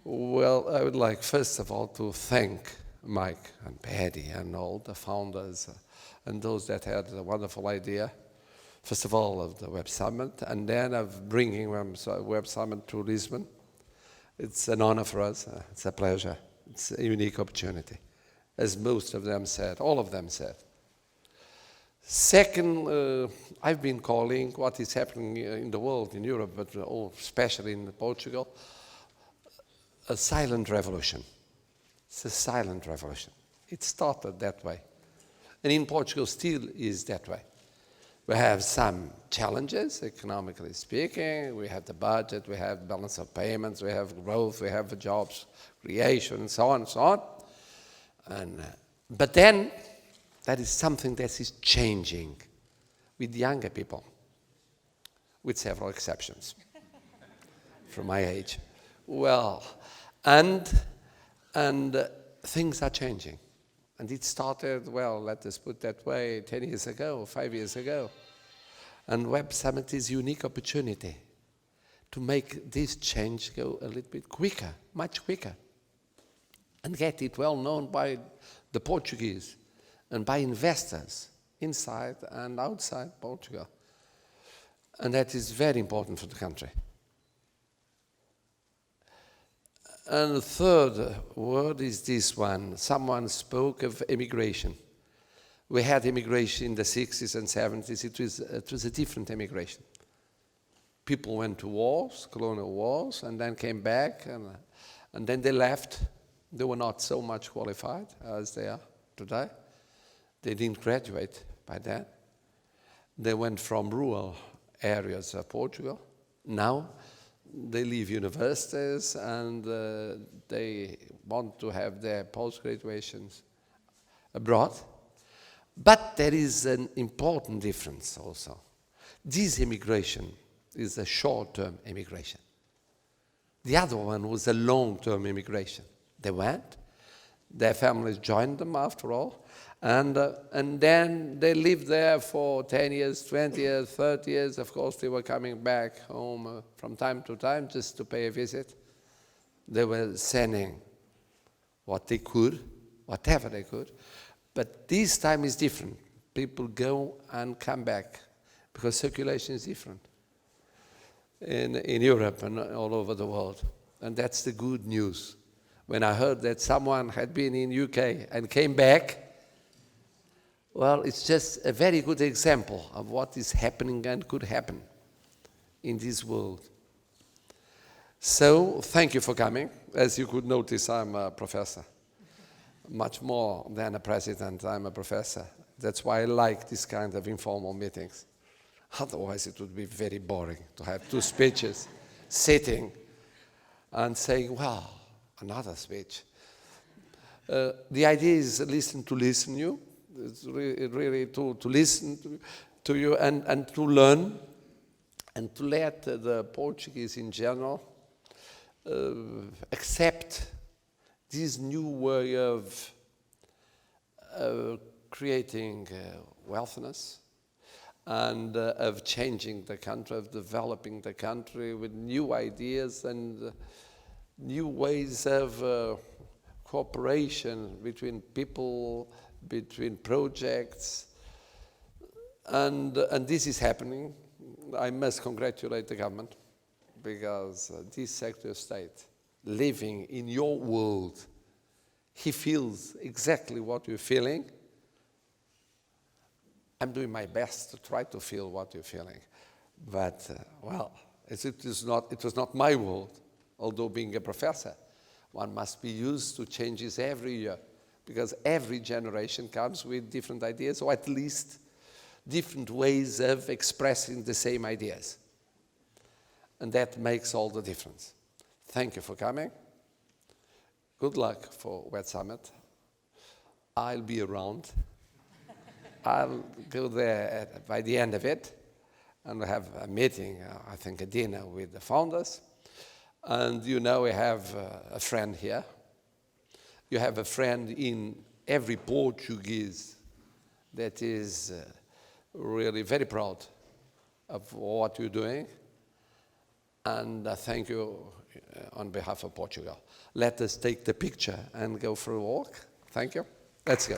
Well, I would like, first of all, to thank Mike and Paddy and all the founders and those that had the wonderful idea, first of all, of the Web Summit, and then of bringing Web Summit to Lisbon. It's an honor for us. It's a pleasure. It's a unique opportunity, as most of them said, all of them said. Second, I've been calling what is happening in the world, in Europe, but especially in Portugal, a silent revolution. It's a silent revolution. It started that way. And in Portugal still is that way. We have some challenges, economically speaking. We have the budget, we have balance of payments, we have growth, we have jobs creation, and so on and so on. But then, that is something that is changing with younger people, with several exceptions from my age. Well, and things are changing. And it started, well, let us put that way, 10 years ago, 5 years ago. And Web Summit is a unique opportunity to make this change go a little bit quicker, much quicker, and get it well known by the Portuguese and by investors inside and outside Portugal. And that is very important for the country. And the third word is this one. Someone spoke of immigration. We had immigration in the 60s and 70s. It was a different immigration. People went to wars, colonial wars, and then came back, and then they left. They were not so much qualified as they are today. They didn't graduate by then. They went from rural areas of Portugal. Now, they leave universities and they want to have their post-graduations abroad. But there is an important difference also. This immigration is a short-term immigration. The other one was a long-term immigration. They went, their families joined them after all, and then they lived there for 10 years, 20 years, 30 years. Of course, they were coming back home from time to time just to pay a visit. They were sending what they could, whatever they could. But this time is different. People go and come back because circulation is different in Europe and all over the world. And that's the good news. When I heard that someone had been in UK and came back, well, it's just a very good example of what is happening and could happen in this world. So, thank you for coming. As you could notice, I'm a professor. Much more than a president, I'm a professor. That's why I like this kind of informal meetings. Otherwise, it would be very boring to have two speeches sitting and saying, well, another speech. The idea is listen you. It's really to listen to you and to learn and to let the Portuguese in general accept this new way of creating wealthiness and of changing the country, of developing the country with new ideas and new ways of cooperation between people, between projects, and this is happening. I must congratulate the government because this Secretary of State, living in your world, he feels exactly what you're feeling. I'm doing my best to try to feel what you're feeling, but well, it was not my world. Although being a professor, one must be used to changes every year because every generation comes with different ideas, or at least different ways of expressing the same ideas. And that makes all the difference. Thank you for coming. Good luck for Web Summit. I'll be around. I'll go there by the end of it, and we'll have a meeting, I think a dinner with the founders. And you know we have a friend here. You have a friend in every Portuguese that is really very proud of what you're doing. And thank you on behalf of Portugal. Let us take the picture and go for a walk. Thank you. Let's go.